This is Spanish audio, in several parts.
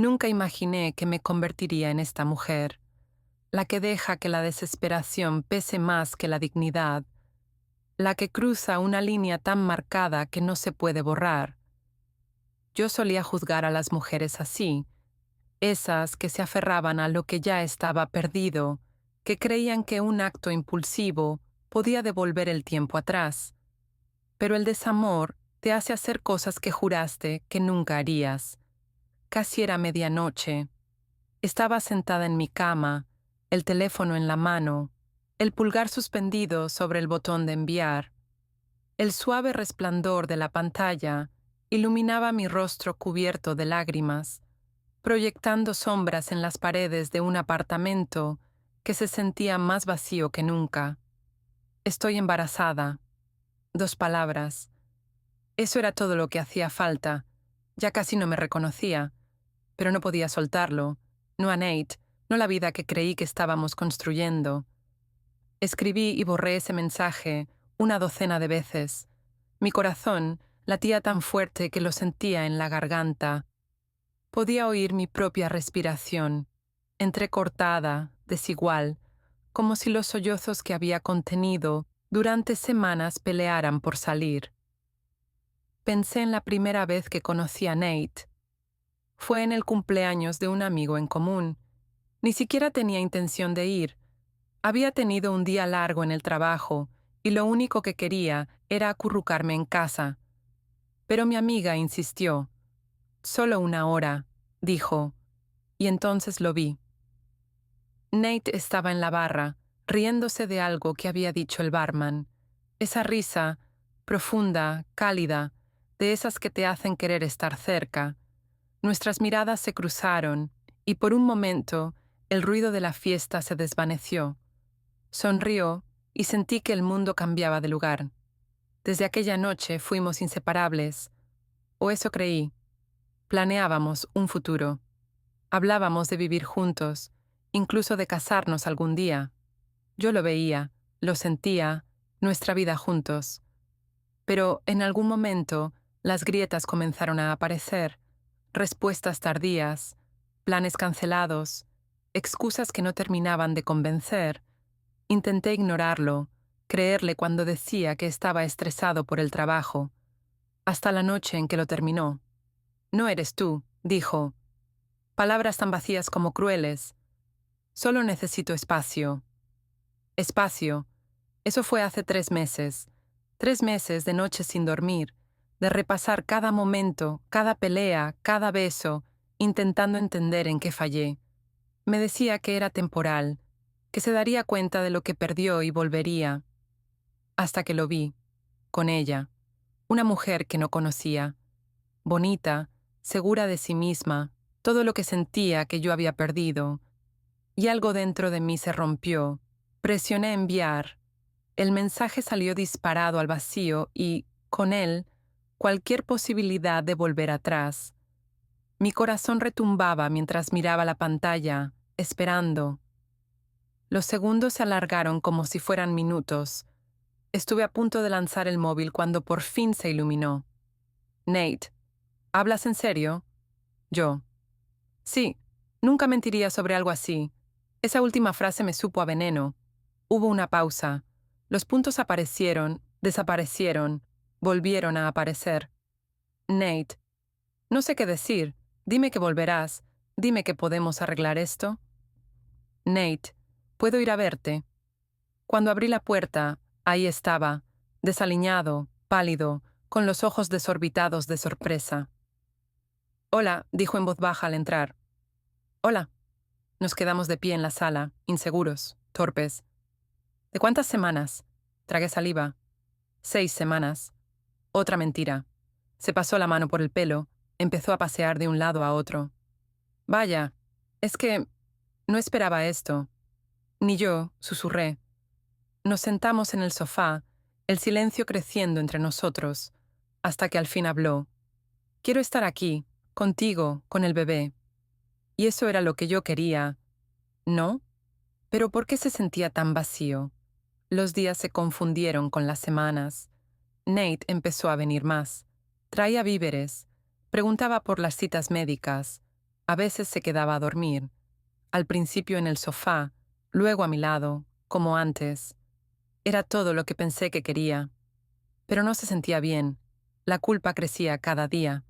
Nunca imaginé que me convertiría en esta mujer, la que deja que la desesperación pese más que la dignidad, la que cruza una línea tan marcada que no se puede borrar. Yo solía juzgar a las mujeres así, esas que se aferraban a lo que ya estaba perdido, que creían que un acto impulsivo podía devolver el tiempo atrás. Pero el desamor te hace hacer cosas que juraste que nunca harías. Casi era medianoche. Estaba sentada en mi cama, el teléfono en la mano, el pulgar suspendido sobre el botón de enviar. El suave resplandor de la pantalla iluminaba mi rostro cubierto de lágrimas, proyectando sombras en las paredes de un apartamento que se sentía más vacío que nunca. Estoy embarazada. 2 palabras. Eso era todo lo que hacía falta. Ya casi no me reconocía, pero no podía soltarlo. No a Nate, no la vida que creí que estábamos construyendo. Escribí y borré ese mensaje una docena de veces. Mi corazón latía tan fuerte que lo sentía en la garganta. Podía oír mi propia respiración, entrecortada, desigual, como si los sollozos que había contenido durante semanas pelearan por salir. Pensé en la primera vez que conocí a Nate. Fue en el cumpleaños de un amigo en común. Ni siquiera tenía intención de ir. Había tenido un día largo en el trabajo y lo único que quería era acurrucarme en casa. Pero mi amiga insistió. «Solo 1 hora», dijo, y entonces lo vi. Nate estaba en la barra, riéndose de algo que había dicho el barman. Esa risa, profunda, cálida, de esas que te hacen querer estar cerca. Nuestras miradas se cruzaron, y por un momento el ruido de la fiesta se desvaneció. Sonrió y sentí que el mundo cambiaba de lugar. Desde aquella noche fuimos inseparables, o eso creí. Planeábamos un futuro. Hablábamos de vivir juntos, incluso de casarnos algún día. Yo lo veía, lo sentía, nuestra vida juntos. Pero en algún momento las grietas comenzaron a aparecer, respuestas tardías, planes cancelados, excusas que no terminaban de convencer. Intenté ignorarlo, creerle cuando decía que estaba estresado por el trabajo, hasta la noche en que lo terminó. «No eres tú», dijo. Palabras tan vacías como crueles. «Solo necesito espacio». Espacio. Eso fue hace 3 meses. 3 meses de noches sin dormir, de repasar cada momento, cada pelea, cada beso, intentando entender en qué fallé. Me decía que era temporal, que se daría cuenta de lo que perdió y volvería. Hasta que lo vi, con ella, una mujer que no conocía, bonita, segura de sí misma, todo lo que sentía que yo había perdido, y algo dentro de mí se rompió. Presioné enviar. El mensaje salió disparado al vacío y, con él, cualquier posibilidad de volver atrás. Mi corazón retumbaba mientras miraba la pantalla, esperando. Los segundos se alargaron como si fueran minutos. Estuve a punto de lanzar el móvil cuando por fin se iluminó. «Nate, ¿hablas en serio?» Yo. «Sí, nunca mentiría sobre algo así. Esa última frase me supo a veneno». Hubo una pausa. Los puntos aparecieron, desaparecieron, volvieron a aparecer. «Nate, no sé qué decir. Dime que volverás. Dime que podemos arreglar esto». «Nate, ¿puedo ir a verte?» Cuando abrí la puerta, ahí estaba, desaliñado, pálido, con los ojos desorbitados de sorpresa. «Hola», dijo en voz baja al entrar. «Hola». Nos quedamos de pie en la sala, inseguros, torpes. «¿De cuántas semanas?» Tragué saliva. 6 semanas. Otra mentira. Se pasó la mano por el pelo, empezó a pasear de un lado a otro. «Vaya, es que no esperaba esto». «Ni yo», susurré. Nos sentamos en el sofá, el silencio creciendo entre nosotros, hasta que al fin habló. «Quiero estar aquí, contigo, con el bebé». Y eso era lo que yo quería. ¿No? Pero ¿por qué se sentía tan vacío? Los días se confundieron con las semanas. Nate empezó a venir más. Traía víveres. Preguntaba por las citas médicas. A veces se quedaba a dormir, al principio en el sofá, luego a mi lado, como antes. Era todo lo que pensé que quería. Pero no se sentía bien. La culpa crecía cada día.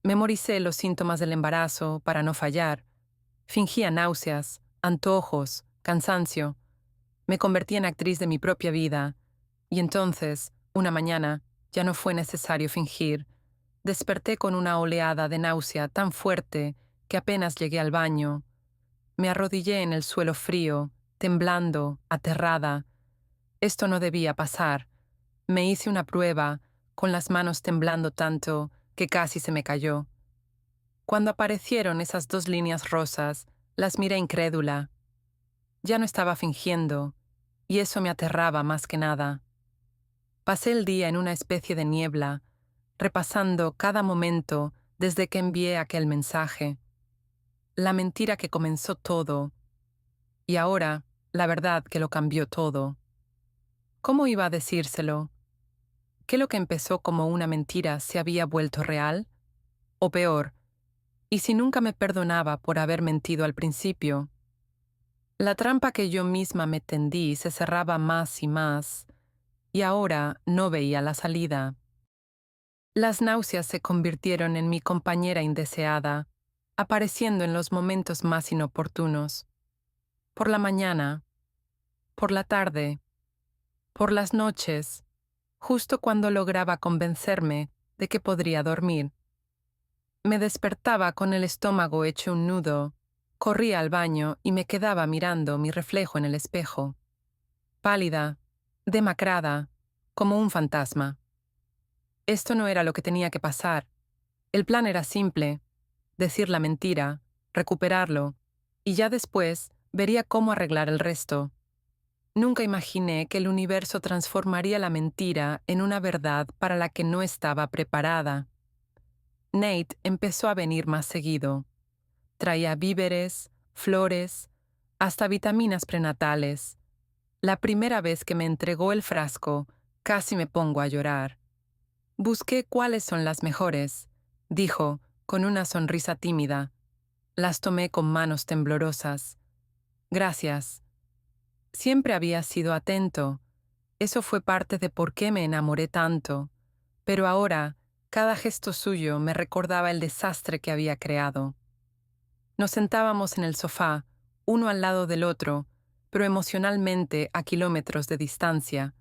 Memoricé los síntomas del embarazo para no fallar. Fingía náuseas, antojos, cansancio. Me convertí en actriz de mi propia vida. Y entonces, una mañana, ya no fue necesario fingir. Desperté con una oleada de náusea tan fuerte que apenas llegué al baño. Me arrodillé en el suelo frío, temblando, aterrada. Esto no debía pasar. Me hice una prueba, con las manos temblando tanto que casi se me cayó. Cuando aparecieron esas 2 líneas rosas, las miré incrédula. Ya no estaba fingiendo, y eso me aterraba más que nada. Pasé el día en una especie de niebla, repasando cada momento desde que envié aquel mensaje. La mentira que comenzó todo, y ahora la verdad que lo cambió todo. ¿Cómo iba a decírselo? ¿Que lo que empezó como una mentira se había vuelto real? O peor, ¿y si nunca me perdonaba por haber mentido al principio? La trampa que yo misma me tendí se cerraba más y más, y ahora no veía la salida. Las náuseas se convirtieron en mi compañera indeseada, apareciendo en los momentos más inoportunos. Por la mañana, por la tarde, por las noches, justo cuando lograba convencerme de que podría dormir. Me despertaba con el estómago hecho un nudo, corría al baño y me quedaba mirando mi reflejo en el espejo. Pálida, demacrada, como un fantasma. Esto no era lo que tenía que pasar. El plan era simple: decir la mentira, recuperarlo, y ya después vería cómo arreglar el resto. Nunca imaginé que el universo transformaría la mentira en una verdad para la que no estaba preparada. Nate empezó a venir más seguido. Traía víveres, flores, hasta vitaminas prenatales. La primera vez que me entregó el frasco, casi me pongo a llorar. Busqué cuáles son las mejores, dijo, con una sonrisa tímida. Las tomé con manos temblorosas. Gracias. Siempre había sido atento. Eso fue parte de por qué me enamoré tanto. Pero ahora, cada gesto suyo me recordaba el desastre que había creado. Nos sentábamos en el sofá, uno al lado del otro, pero emocionalmente a kilómetros de distancia.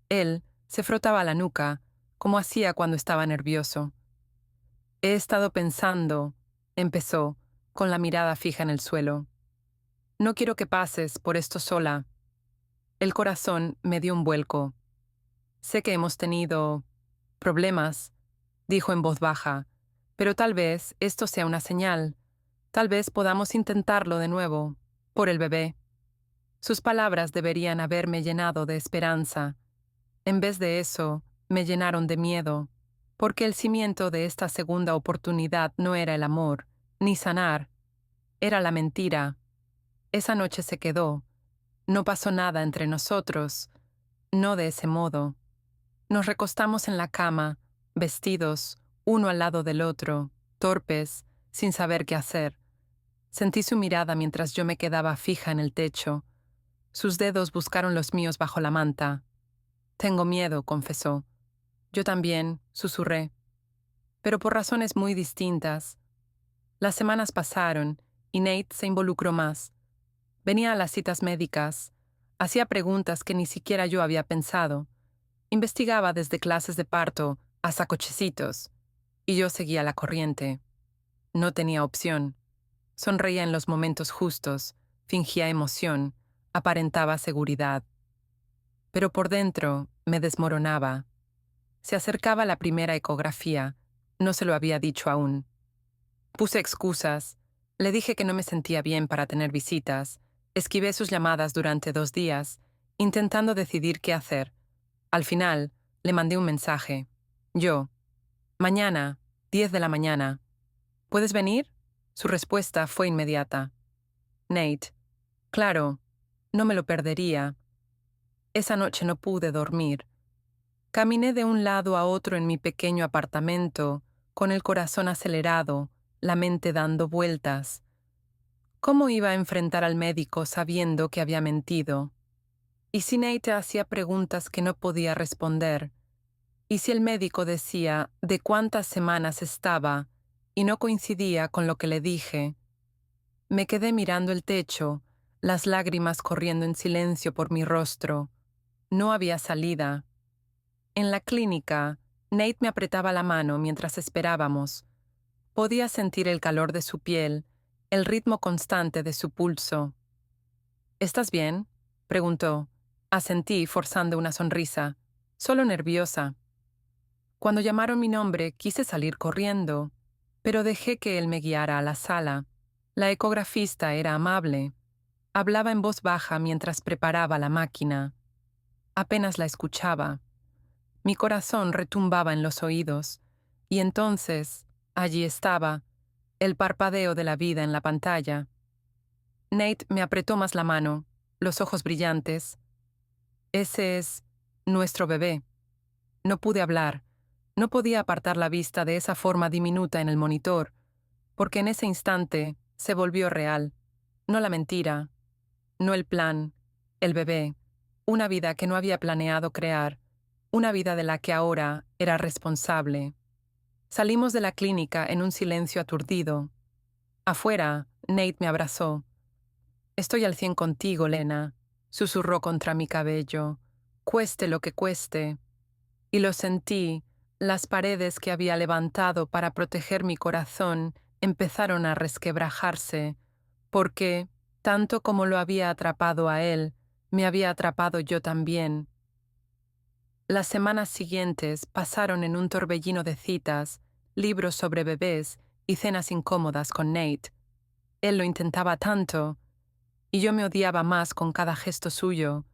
Él se frotaba la nuca, como hacía cuando estaba nervioso. He estado pensando, empezó, con la mirada fija en el suelo. No quiero que pases por esto sola. El corazón me dio un vuelco. Sé que hemos tenido problemas, dijo en voz baja, pero tal vez esto sea una señal. Tal vez podamos intentarlo de nuevo, por el bebé. Sus palabras deberían haberme llenado de esperanza. En vez de eso, me llenaron de miedo, porque el cimiento de esta segunda oportunidad no era el amor, ni sanar. Era la mentira. Esa noche se quedó. No pasó nada entre nosotros. No de ese modo. Nos recostamos en la cama, vestidos, uno al lado del otro, torpes, sin saber qué hacer. Sentí su mirada mientras yo me quedaba fija en el techo. Sus dedos buscaron los míos bajo la manta. Tengo miedo, confesó. Yo también, susurré. Pero por razones muy distintas. Las semanas pasaron y Nate se involucró más. Venía a las citas médicas, hacía preguntas que ni siquiera yo había pensado. Investigaba desde clases de parto hasta cochecitos, y yo seguía la corriente. No tenía opción. Sonreía en los momentos justos, fingía emoción, aparentaba seguridad. Pero por dentro me desmoronaba. Se acercaba la primera ecografía, no se lo había dicho aún. Puse excusas, le dije que no me sentía bien para tener visitas, esquivé sus llamadas durante 2 días, intentando decidir qué hacer. Al final, le mandé un mensaje. Yo, mañana, 10 de la mañana. ¿Puedes venir? Su respuesta fue inmediata. Nate, claro, no me lo perdería. Esa noche no pude dormir. Caminé de un lado a otro en mi pequeño apartamento, con el corazón acelerado, la mente dando vueltas. ¿Cómo iba a enfrentar al médico sabiendo que había mentido? ¿Y si Nate hacía preguntas que no podía responder? ¿Y si el médico decía de cuántas semanas estaba y no coincidía con lo que le dije? Me quedé mirando el techo, las lágrimas corriendo en silencio por mi rostro. No había salida. En la clínica, Nate me apretaba la mano mientras esperábamos. Podía sentir el calor de su piel, el ritmo constante de su pulso. ¿Estás bien?, preguntó. Asentí, forzando una sonrisa. Solo nerviosa. Cuando llamaron mi nombre, quise salir corriendo, pero dejé que él me guiara a la sala. La ecografista era amable. Hablaba en voz baja mientras preparaba la máquina. Apenas la escuchaba. Mi corazón retumbaba en los oídos, y entonces, allí estaba, el parpadeo de la vida en la pantalla. Nate me apretó más la mano, los ojos brillantes. Ese es nuestro bebé. No pude hablar. No podía apartar la vista de esa forma diminuta en el monitor, porque en ese instante se volvió real. No la mentira, no el plan, el bebé, una vida que no había planeado crear, una vida de la que ahora era responsable. Salimos de la clínica en un silencio aturdido. Afuera, Nate me abrazó. «Estoy al 100 contigo, Lena», susurró contra mi cabello, «cueste lo que cueste». Y lo sentí, las paredes que había levantado para proteger mi corazón empezaron a resquebrajarse, porque, tanto como lo había atrapado a él, me había atrapado yo también. Las semanas siguientes pasaron en un torbellino de citas, libros sobre bebés y cenas incómodas con Nate. Él lo intentaba tanto, y yo me odiaba más con cada gesto suyo.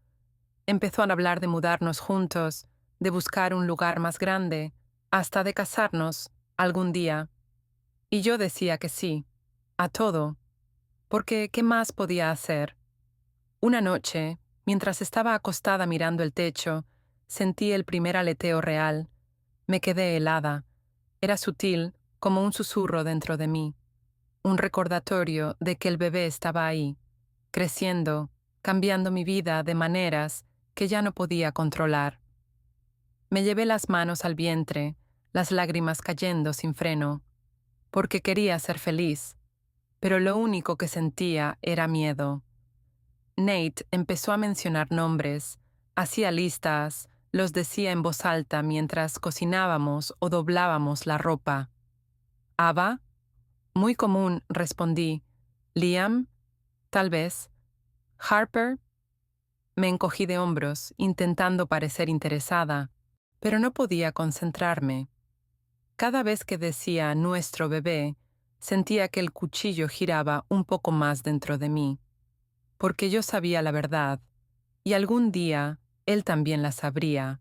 Empezó a hablar de mudarnos juntos, de buscar un lugar más grande, hasta de casarnos algún día. Y yo decía que sí, a todo, porque ¿qué más podía hacer? Una noche, mientras estaba acostada mirando el techo, sentí el primer aleteo real. Me quedé helada. Era sutil, como un susurro dentro de mí. Un recordatorio de que el bebé estaba ahí, creciendo, cambiando mi vida de maneras que ya no podía controlar. Me llevé las manos al vientre, las lágrimas cayendo sin freno, porque quería ser feliz, pero lo único que sentía era miedo. Nate empezó a mencionar nombres, hacía listas, los decía en voz alta mientras cocinábamos o doblábamos la ropa. «¿Ava?» «Muy común», respondí. «¿Liam?» «Tal vez». «¿Harper?» Me encogí de hombros, intentando parecer interesada, pero no podía concentrarme. Cada vez que decía «nuestro bebé», sentía que el cuchillo giraba un poco más dentro de mí, porque yo sabía la verdad, y algún día él también la sabría.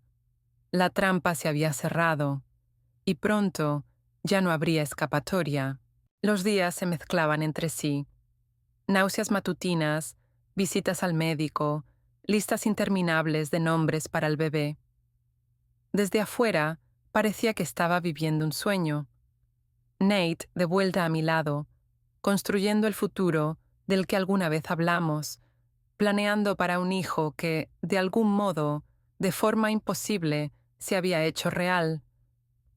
La trampa se había cerrado, y pronto ya no habría escapatoria. Los días se mezclaban entre sí. Náuseas matutinas, visitas al médico, listas interminables de nombres para el bebé. Desde afuera, parecía que estaba viviendo un sueño. Nate, de vuelta a mi lado, construyendo el futuro del que alguna vez hablamos, planeando para un hijo que, de algún modo, de forma imposible, se había hecho real.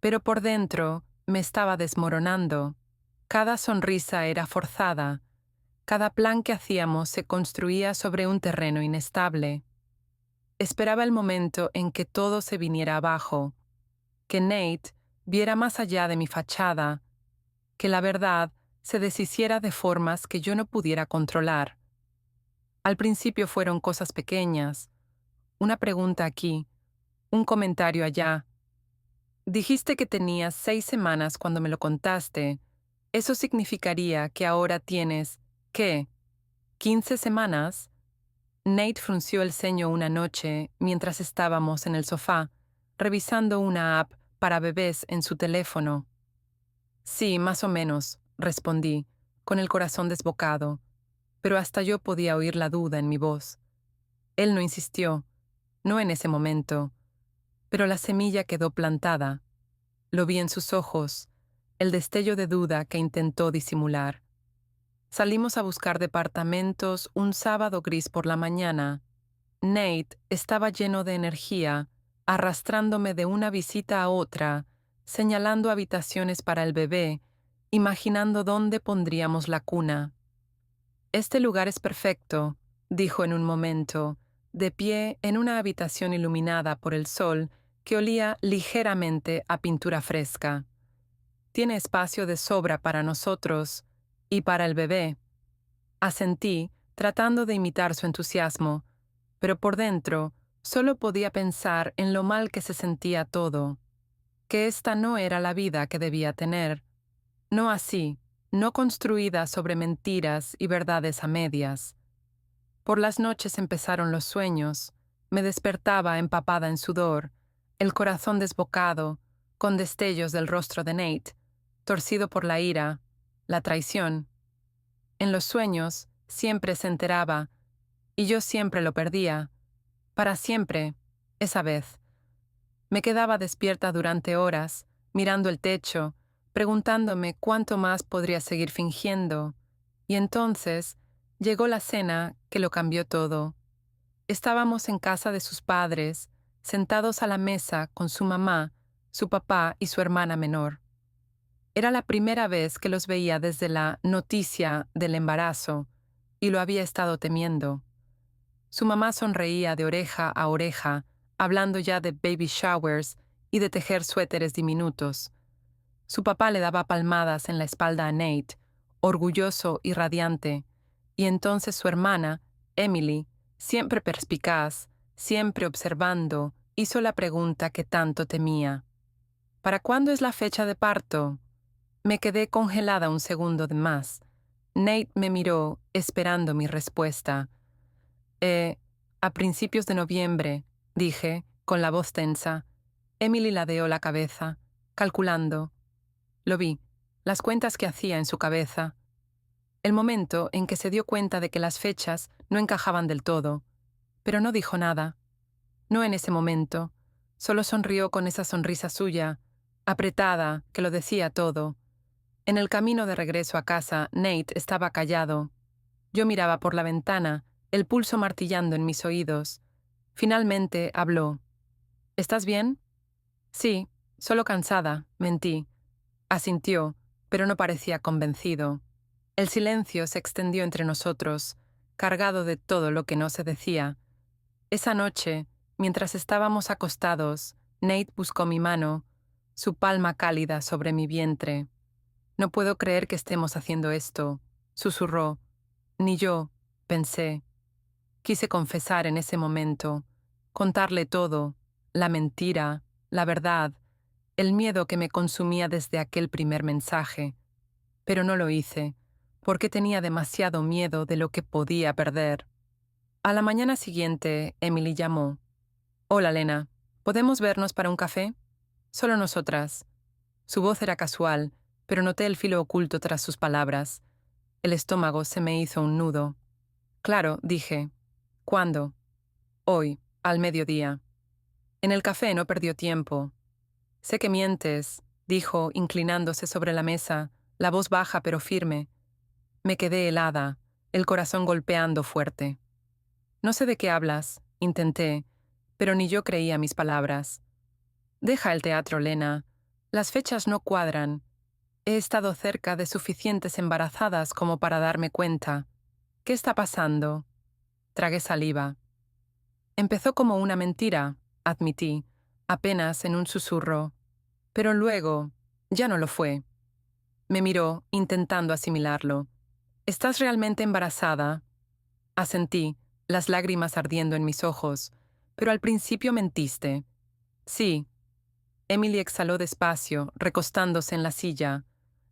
Pero por dentro me estaba desmoronando. Cada sonrisa era forzada. Cada plan que hacíamos se construía sobre un terreno inestable. Esperaba el momento en que todo se viniera abajo, que Nate viera más allá de mi fachada, que la verdad se deshiciera de formas que yo no pudiera controlar. Al principio fueron cosas pequeñas, una pregunta aquí, un comentario allá. Dijiste que tenías 6 semanas cuando me lo contaste. Eso significaría que ahora tienes, ¿qué? ¿15 semanas? Nate frunció el ceño una noche mientras estábamos en el sofá, revisando una app para bebés en su teléfono. Sí, más o menos, respondí, con el corazón desbocado, pero hasta yo podía oír la duda en mi voz. Él no insistió, no en ese momento, pero la semilla quedó plantada. Lo vi en sus ojos, el destello de duda que intentó disimular. Salimos a buscar departamentos un sábado gris por la mañana. Nate estaba lleno de energía, arrastrándome de una visita a otra, señalando habitaciones para el bebé, imaginando dónde pondríamos la cuna. «Este lugar es perfecto», dijo en un momento, de pie en una habitación iluminada por el sol que olía ligeramente a pintura fresca. «Tiene espacio de sobra para nosotros y para el bebé». Asentí, tratando de imitar su entusiasmo, pero por dentro solo podía pensar en lo mal que se sentía todo, que esta no era la vida que debía tener, no así, no construida sobre mentiras y verdades a medias. Por las noches empezaron los sueños, me despertaba empapada en sudor, el corazón desbocado, con destellos del rostro de Nate, torcido por la ira, la traición. En los sueños siempre se enteraba, y yo siempre lo perdía, para siempre, esa vez. Me quedaba despierta durante horas, mirando el techo, preguntándome cuánto más podría seguir fingiendo, y entonces llegó la cena que lo cambió todo. Estábamos en casa de sus padres, sentados a la mesa con su mamá, su papá y su hermana menor. Era la primera vez que los veía desde la noticia del embarazo, y lo había estado temiendo. Su mamá sonreía de oreja a oreja, hablando ya de baby showers y de tejer suéteres diminutos. Su papá le daba palmadas en la espalda a Nate, orgulloso y radiante, y entonces su hermana, Emily, siempre perspicaz, siempre observando, hizo la pregunta que tanto temía. «¿Para cuándo es la fecha de parto?» Me quedé congelada un segundo de más. Nate me miró, esperando mi respuesta. A principios de noviembre», dije, con la voz tensa. Emily ladeó la cabeza, calculando. Lo vi, las cuentas que hacía en su cabeza. El momento en que se dio cuenta de que las fechas no encajaban del todo. Pero no dijo nada. No en ese momento. Solo sonrió con esa sonrisa suya, apretada, que lo decía todo. En el camino de regreso a casa, Nate estaba callado. Yo miraba por la ventana, el pulso martillando en mis oídos. Finalmente habló. «¿Estás bien?» «Sí, solo cansada», mentí. Asintió, pero no parecía convencido. El silencio se extendió entre nosotros, cargado de todo lo que no se decía. Esa noche, mientras estábamos acostados, Nate buscó mi mano, su palma cálida sobre mi vientre. «No puedo creer que estemos haciendo esto», susurró. «Ni yo», pensé. Quise confesar en ese momento, contarle todo, la mentira, la verdad, el miedo que me consumía desde aquel primer mensaje. Pero no lo hice, porque tenía demasiado miedo de lo que podía perder. A la mañana siguiente, Emily llamó. «Hola, Lena, ¿podemos vernos para un café?» «Solo nosotras». Su voz era casual, pero noté el filo oculto tras sus palabras. El estómago se me hizo un nudo. «Claro», dije. «¿Cuándo?» «Hoy, al mediodía». En el café no perdió tiempo. «Sé que mientes», dijo, inclinándose sobre la mesa, la voz baja pero firme. Me quedé helada, el corazón golpeando fuerte. «No sé de qué hablas», intenté, pero ni yo creía mis palabras. «Deja el teatro, Lena. Las fechas no cuadran. He estado cerca de suficientes embarazadas como para darme cuenta. ¿Qué está pasando?» Tragué saliva. «Empezó como una mentira», admití, apenas en un susurro. Pero luego, ya no lo fue. Me miró, intentando asimilarlo. «¿Estás realmente embarazada?» Asentí, las lágrimas ardiendo en mis ojos. «Pero al principio mentiste». «Sí». Emily exhaló despacio, recostándose en la silla.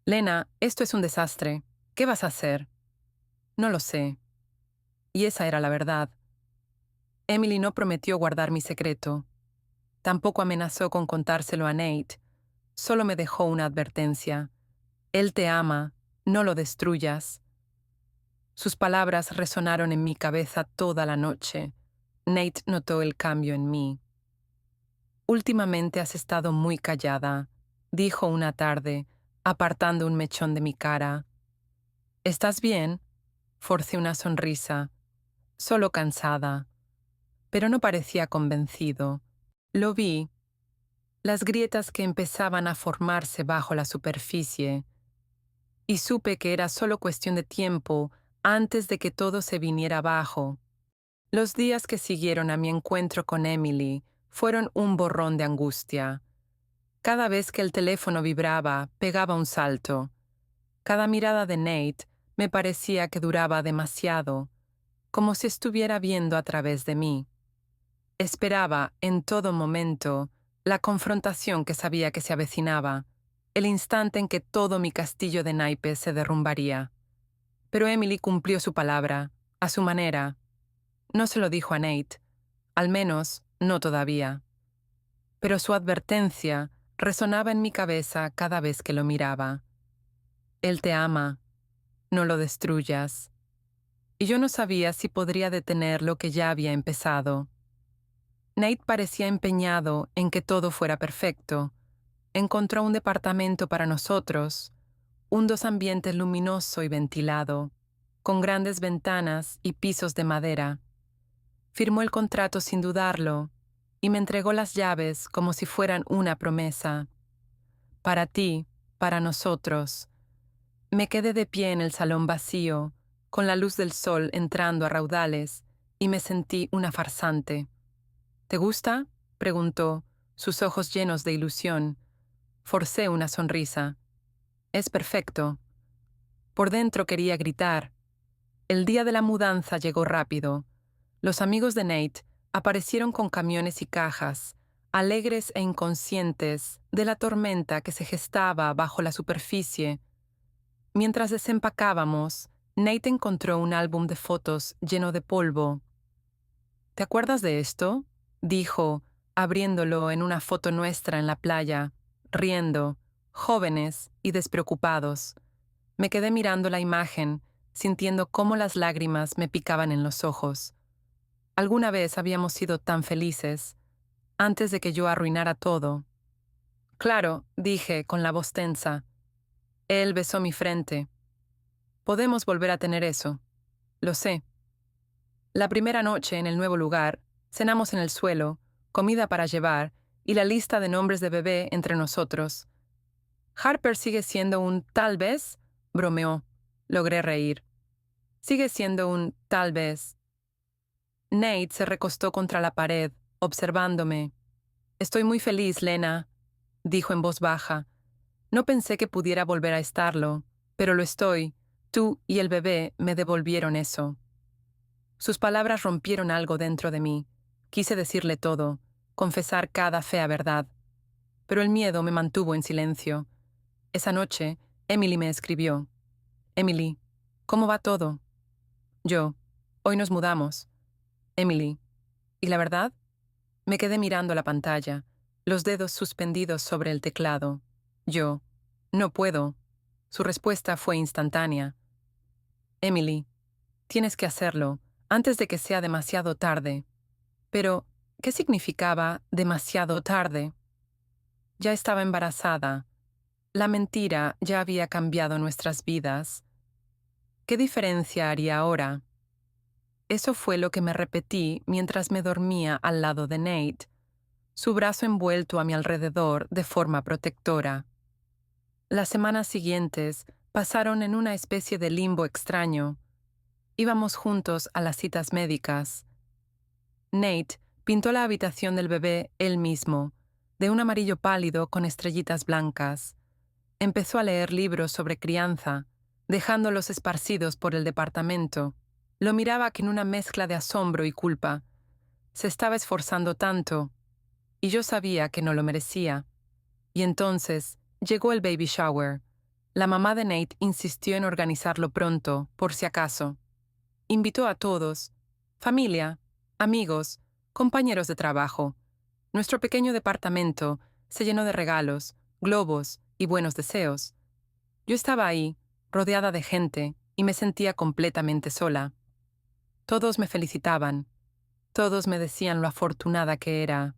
«Lena, esto es un desastre. ¿Qué vas a hacer?» «No lo sé». Y esa era la verdad. Emily no prometió guardar mi secreto. Tampoco amenazó con contárselo a Nate. Solo me dejó una advertencia. «Él te ama, no lo destruyas». Sus palabras resonaron en mi cabeza toda la noche. Nate notó el cambio en mí. «Últimamente has estado muy callada», dijo una tarde, apartando un mechón de mi cara. ¿Estás bien? Forcé una sonrisa, solo cansada. Pero no parecía convencido. Lo vi, las grietas que empezaban a formarse bajo la superficie, y supe que era solo cuestión de tiempo antes de que todo se viniera abajo. Los días que siguieron a mi encuentro con Emily fueron un borrón de angustia. Cada vez que el teléfono vibraba, pegaba un salto. Cada mirada de Nate me parecía que duraba demasiado, como si estuviera viendo a través de mí. Esperaba, en todo momento, la confrontación que sabía que se avecinaba, el instante en que todo mi castillo de naipes se derrumbaría. Pero Emily cumplió su palabra, a su manera. No se lo dijo a Nate, al menos no todavía. Pero su advertencia resonaba en mi cabeza cada vez que lo miraba. Él te ama, no lo destruyas. Y yo no sabía si podría detener lo que ya había empezado. Nate parecía empeñado en que todo fuera perfecto. Encontró un departamento para nosotros, un dos ambientes luminoso y ventilado, con grandes ventanas y pisos de madera. Firmó el contrato sin dudarlo y me entregó las llaves como si fueran una promesa. Para ti, para nosotros. Me quedé de pie en el salón vacío, con la luz del sol entrando a raudales, y me sentí una farsante. ¿Te gusta?, preguntó, sus ojos llenos de ilusión. Forcé una sonrisa. Es perfecto. Por dentro quería gritar. El día de la mudanza llegó rápido. Los amigos de Nate aparecieron con camiones y cajas, alegres e inconscientes de la tormenta que se gestaba bajo la superficie. Mientras desempacábamos, Nate encontró un álbum de fotos lleno de polvo. ¿Te acuerdas de esto?, dijo, abriéndolo en una foto nuestra en la playa, riendo, jóvenes y despreocupados. Me quedé mirando la imagen, sintiendo cómo las lágrimas me picaban en los ojos. Alguna vez habíamos sido tan felices, antes de que yo arruinara todo. Claro, dije con la voz tensa. Él besó mi frente. Podemos volver a tener eso. Lo sé. La primera noche en el nuevo lugar, cenamos en el suelo, comida para llevar y la lista de nombres de bebé entre nosotros. Harper sigue siendo un tal vez, bromeó. Logré reír. Sigue siendo un tal vez. Nate se recostó contra la pared, observándome. Estoy muy feliz, Lena, dijo en voz baja. No pensé que pudiera volver a estarlo, pero lo estoy. Tú y el bebé me devolvieron eso. Sus palabras rompieron algo dentro de mí. Quise decirle todo, confesar cada fea verdad. Pero el miedo me mantuvo en silencio. Esa noche, Emily me escribió. Emily, ¿cómo va todo? Yo, hoy nos mudamos. Emily, ¿y la verdad? Me quedé mirando la pantalla, los dedos suspendidos sobre el teclado. Yo, no puedo. Su respuesta fue instantánea. Emily, tienes que hacerlo, antes de que sea demasiado tarde. Pero, ¿qué significaba demasiado tarde? Ya estaba embarazada. La mentira ya había cambiado nuestras vidas. ¿Qué diferencia haría ahora? Eso fue lo que me repetí mientras me dormía al lado de Nate, su brazo envuelto a mi alrededor de forma protectora. Las semanas siguientes pasaron en una especie de limbo extraño. Íbamos juntos a las citas médicas. Nate pintó la habitación del bebé él mismo, de un amarillo pálido con estrellitas blancas. Empezó a leer libros sobre crianza, dejándolos esparcidos por el departamento. Lo miraba con una mezcla de asombro y culpa. Se estaba esforzando tanto, y yo sabía que no lo merecía. Y entonces llegó el baby shower. La mamá de Nate insistió en organizarlo pronto, por si acaso. Invitó a todos, familia, amigos, compañeros de trabajo. Nuestro pequeño departamento se llenó de regalos, globos y buenos deseos. Yo estaba ahí, rodeada de gente, y me sentía completamente sola. Todos me felicitaban, todos me decían lo afortunada que era,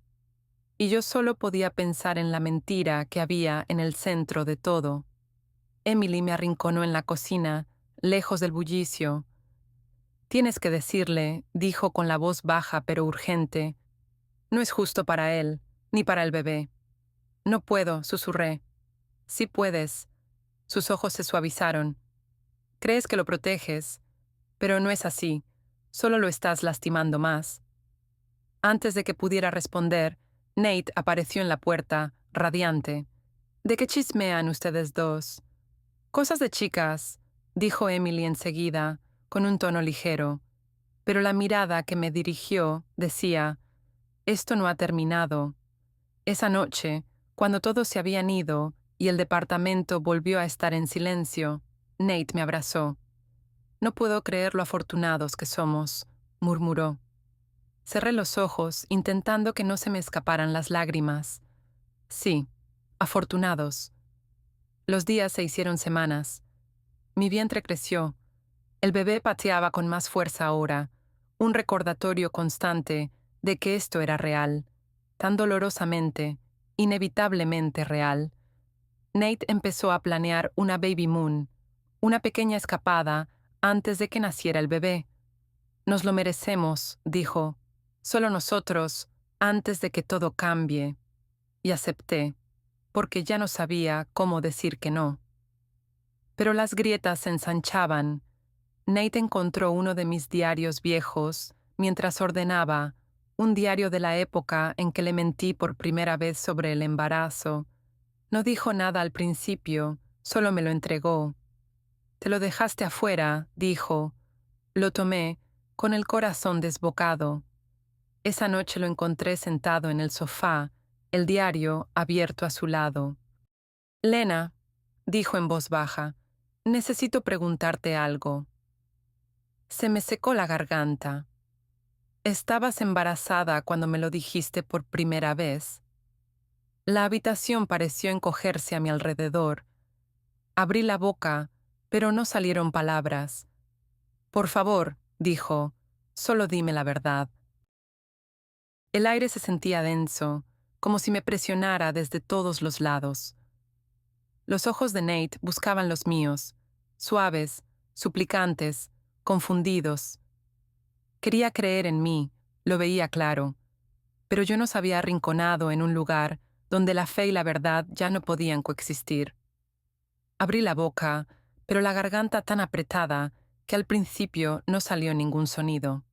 y yo solo podía pensar en la mentira que había en el centro de todo. Emily me arrinconó en la cocina, lejos del bullicio. «Tienes que decirle», dijo con la voz baja pero urgente. «No es justo para él, ni para el bebé». «No puedo», susurré. «Sí puedes». Sus ojos se suavizaron. «Crees que lo proteges, pero no es así. Solo lo estás lastimando más». Antes de que pudiera responder, Nate apareció en la puerta, radiante. «¿De qué chismean ustedes dos?» «Cosas de chicas», dijo Emily enseguida, con un tono ligero. Pero la mirada que me dirigió decía, «Esto no ha terminado». Esa noche, cuando todos se habían ido y el departamento volvió a estar en silencio, Nate me abrazó. «No puedo creer lo afortunados que somos», murmuró. Cerré los ojos, intentando que no se me escaparan las lágrimas. Sí, afortunados. Los días se hicieron semanas. Mi vientre creció. El bebé pateaba con más fuerza ahora, un recordatorio constante de que esto era real, tan dolorosamente, inevitablemente real. Nate empezó a planear una baby moon, una pequeña escapada antes de que naciera el bebé. «Nos lo merecemos», dijo, «solo nosotros, antes de que todo cambie». Y acepté, porque ya no sabía cómo decir que no. Pero las grietas se ensanchaban. Nate encontró uno de mis diarios viejos mientras ordenaba, un diario de la época en que le mentí por primera vez sobre el embarazo. No dijo nada al principio, solo me lo entregó. «Te lo dejaste afuera», dijo. Lo tomé, con el corazón desbocado. Esa noche lo encontré sentado en el sofá, el diario abierto a su lado. «Lena», dijo en voz baja, «necesito preguntarte algo». Se me secó la garganta. «¿Estabas embarazada cuando me lo dijiste por primera vez?» La habitación pareció encogerse a mi alrededor. Abrí la boca, pero no salieron palabras. «Por favor», dijo, «solo dime la verdad». El aire se sentía denso, como si me presionara desde todos los lados. Los ojos de Nate buscaban los míos, suaves, suplicantes, confundidos. Quería creer en mí, lo veía claro, pero yo nos había arrinconado en un lugar donde la fe y la verdad ya no podían coexistir. Abrí la boca, pero la garganta tan apretada que al principio no salió ningún sonido.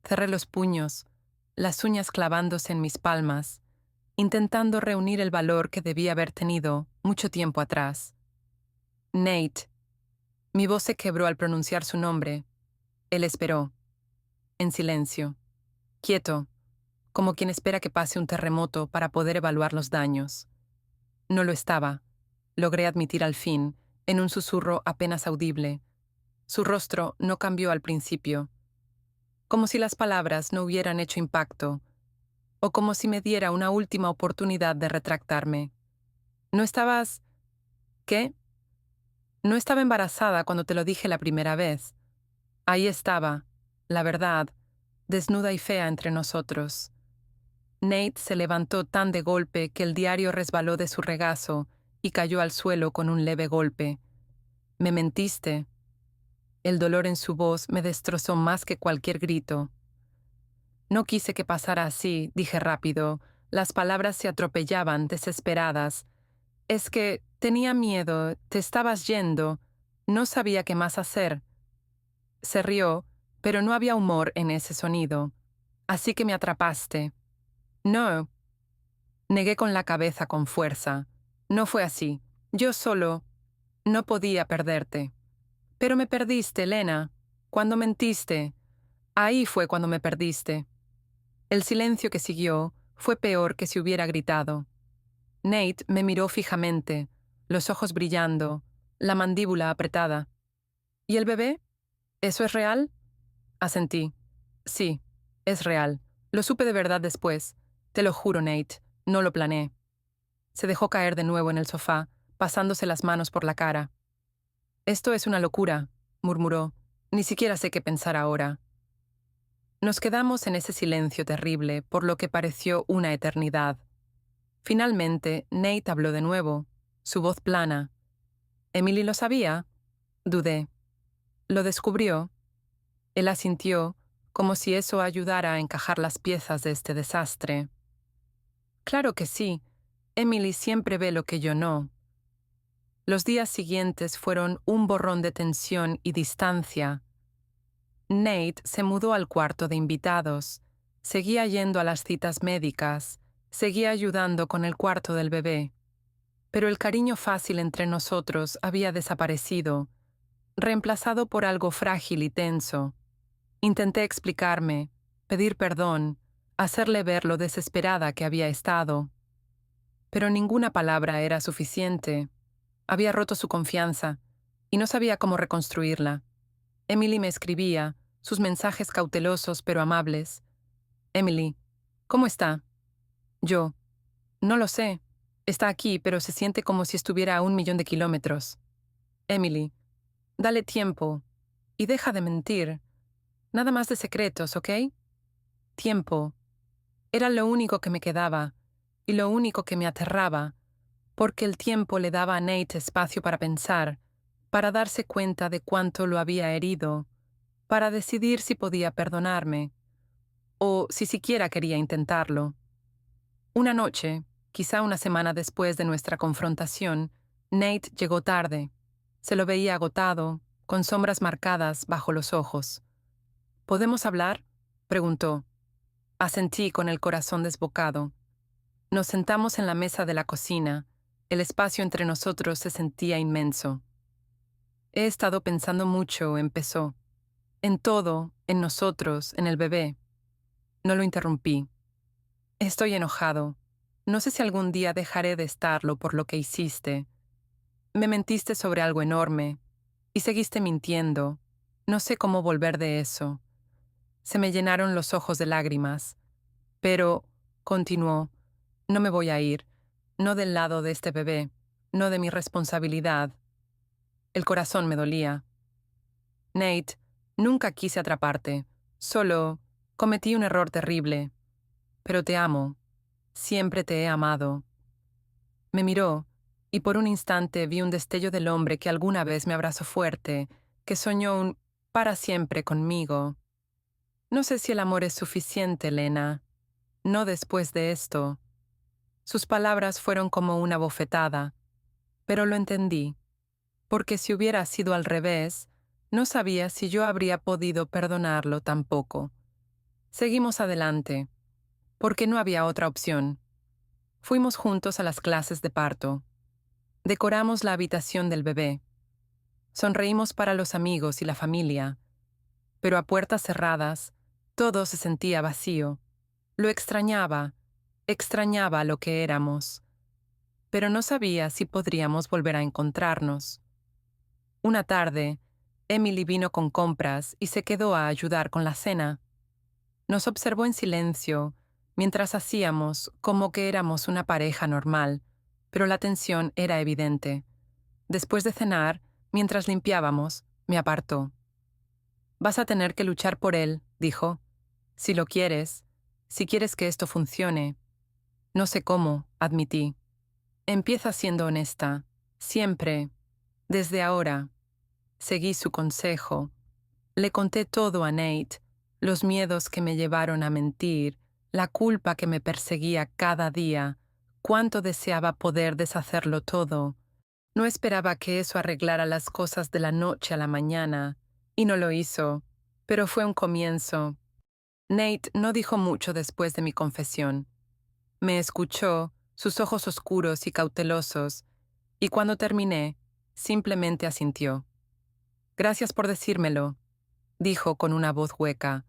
Cerré los puños, las uñas clavándose en mis palmas, intentando reunir el valor que debía haber tenido mucho tiempo atrás. «Nate». Mi voz se quebró al pronunciar su nombre. Él esperó, en silencio, quieto, como quien espera que pase un terremoto para poder evaluar los daños. No lo estaba, logré admitir al fin, en un susurro apenas audible. Su rostro no cambió al principio, como si las palabras no hubieran hecho impacto, o como si me diera una última oportunidad de retractarme. «¿No estabas...? ¿Qué?» «No estaba embarazada cuando te lo dije la primera vez. Ahí estaba, la verdad, desnuda y fea entre nosotros». Nate se levantó tan de golpe que el diario resbaló de su regazo y cayó al suelo con un leve golpe. «Me mentiste». El dolor en su voz me destrozó más que cualquier grito. «No quise que pasara así», dije rápido. Las palabras se atropellaban, desesperadas. «Es que tenía miedo, te estabas yendo. No sabía qué más hacer». Se rió, pero no había humor en ese sonido. «Así que me atrapaste». «No». Negué con la cabeza con fuerza. «No fue así. Yo solo... no podía perderte». «Pero me perdiste, Lena. Cuando mentiste. Ahí fue cuando me perdiste». El silencio que siguió fue peor que si hubiera gritado. Nate me miró fijamente, los ojos brillando, la mandíbula apretada. «¿Y el bebé? ¿Eso es real?» Asentí. «Sí, es real. Lo supe de verdad después. Te lo juro, Nate, no lo planeé». Se dejó caer de nuevo en el sofá, pasándose las manos por la cara. «Esto es una locura», murmuró. «Ni siquiera sé qué pensar ahora». Nos quedamos en ese silencio terrible por lo que pareció una eternidad. Finalmente, Nate habló de nuevo, su voz plana. ¿Emily lo sabía? Dudé. ¿Lo descubrió? Él asintió, como si eso ayudara a encajar las piezas de este desastre. Claro que sí. Emily siempre ve lo que yo no. Los días siguientes fueron un borrón de tensión y distancia. Nate se mudó al cuarto de invitados, seguía yendo a las citas médicas, seguía ayudando con el cuarto del bebé. Pero el cariño fácil entre nosotros había desaparecido, reemplazado por algo frágil y tenso. Intenté explicarme, pedir perdón, hacerle ver lo desesperada que había estado. Pero ninguna palabra era suficiente. Había roto su confianza, y no sabía cómo reconstruirla. Emily me escribía, sus mensajes cautelosos pero amables. Emily, ¿cómo está? Yo, no lo sé. Está aquí, pero se siente como si estuviera a 1.000.000 de kilómetros. Emily, dale tiempo. Y deja de mentir. Nada más de secretos, ¿ok? Tiempo. Era lo único que me quedaba, y lo único que me aterraba, porque el tiempo le daba a Nate espacio para pensar, para darse cuenta de cuánto lo había herido, para decidir si podía perdonarme, o si siquiera quería intentarlo. Una noche, quizá una semana después de nuestra confrontación, Nate llegó tarde. Se lo veía agotado, con sombras marcadas bajo los ojos. ¿Podemos hablar?, preguntó. Asentí con el corazón desbocado. Nos sentamos en la mesa de la cocina. El espacio entre nosotros se sentía inmenso. He estado pensando mucho, empezó. En todo, en nosotros, en el bebé. No lo interrumpí. Estoy enojado. No sé si algún día dejaré de estarlo por lo que hiciste. Me mentiste sobre algo enorme, y seguiste mintiendo. No sé cómo volver de eso. Se me llenaron los ojos de lágrimas. Pero, continuó, no me voy a ir, no del lado de este bebé, no de mi responsabilidad. El corazón me dolía. Nate, nunca quise atraparte, solo cometí un error terrible. Pero te amo, siempre te he amado. Me miró, y por un instante vi un destello del hombre que alguna vez me abrazó fuerte, que soñó un para siempre conmigo. No sé si el amor es suficiente, Lena. No después de esto. Sus palabras fueron como una bofetada, pero lo entendí, porque si hubiera sido al revés, no sabía si yo habría podido perdonarlo tampoco. Seguimos adelante, porque no había otra opción. Fuimos juntos a las clases de parto. Decoramos la habitación del bebé. Sonreímos para los amigos y la familia, pero a puertas cerradas, todo se sentía vacío. Lo extrañaba lo que éramos, pero no sabía si podríamos volver a encontrarnos. Una tarde, Emily vino con compras y se quedó a ayudar con la cena. Nos observó en silencio, mientras hacíamos como que éramos una pareja normal, pero la tensión era evidente. Después de cenar, mientras limpiábamos, me apartó. «Vas a tener que luchar por él», dijo. «Si lo quieres, si quieres que esto funcione». «No sé cómo», admití. «Empieza siendo honesta. Siempre. Desde ahora». Seguí su consejo. Le conté todo a Nate, los miedos que me llevaron a mentir, la culpa que me perseguía cada día, cuánto deseaba poder deshacerlo todo. No esperaba que eso arreglara las cosas de la noche a la mañana, y no lo hizo, pero fue un comienzo. Nate no dijo mucho después de mi confesión. Me escuchó, sus ojos oscuros y cautelosos, y cuando terminé, simplemente asintió. «Gracias por decírmelo», dijo con una voz hueca.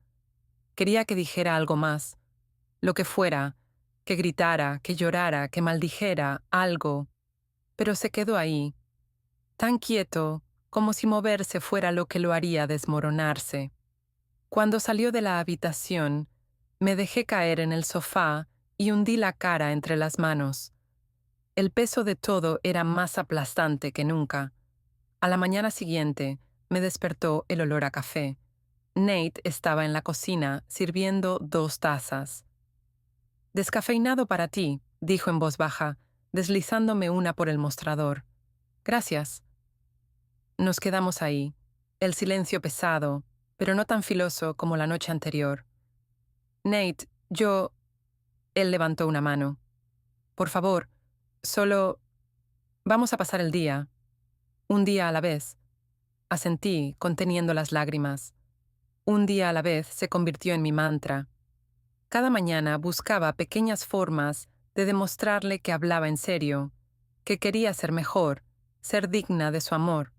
Quería que dijera algo más, lo que fuera, que gritara, que llorara, que maldijera, algo, pero se quedó ahí, tan quieto como si moverse fuera lo que lo haría desmoronarse. Cuando salió de la habitación, me dejé caer en el sofá y hundí la cara entre las manos. El peso de todo era más aplastante que nunca. A la mañana siguiente, me despertó el olor a café. Nate estaba en la cocina sirviendo 2 tazas. «Descafeinado para ti», dijo en voz baja, deslizándome una por el mostrador. «Gracias». Nos quedamos ahí, el silencio pesado, pero no tan filoso como la noche anterior. Nate, yo... Él levantó una mano. Por favor, solo... Vamos a pasar el día. Un día a la vez. Asentí, conteniendo las lágrimas. Un día a la vez se convirtió en mi mantra. Cada mañana buscaba pequeñas formas de demostrarle que hablaba en serio, que quería ser mejor, ser digna de su amor.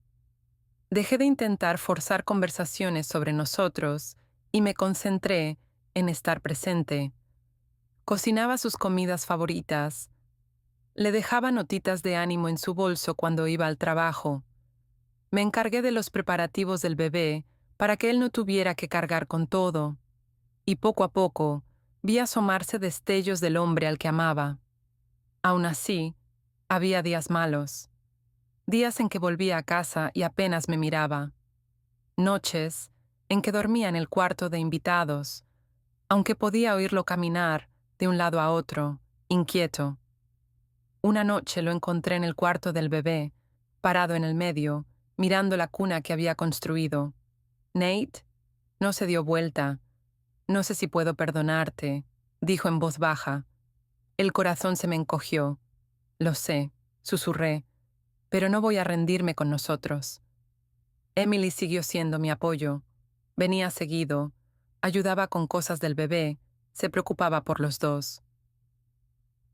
Dejé de intentar forzar conversaciones sobre nosotros y me concentré en estar presente. Cocinaba sus comidas favoritas. Le dejaba notitas de ánimo en su bolso cuando iba al trabajo. Me encargué de los preparativos del bebé para que él no tuviera que cargar con todo. Y poco a poco vi asomarse destellos del hombre al que amaba. Aún así, había días malos. Días en que volvía a casa y apenas me miraba. Noches en que dormía en el cuarto de invitados, aunque podía oírlo caminar de un lado a otro, inquieto. Una noche lo encontré en el cuarto del bebé, parado en el medio, mirando la cuna que había construido. Nate no se dio vuelta. No sé si puedo perdonarte, dijo en voz baja. El corazón se me encogió. Lo sé, susurré, pero no voy a rendirme con nosotros. Emily siguió siendo mi apoyo. Venía seguido, ayudaba con cosas del bebé, se preocupaba por los dos.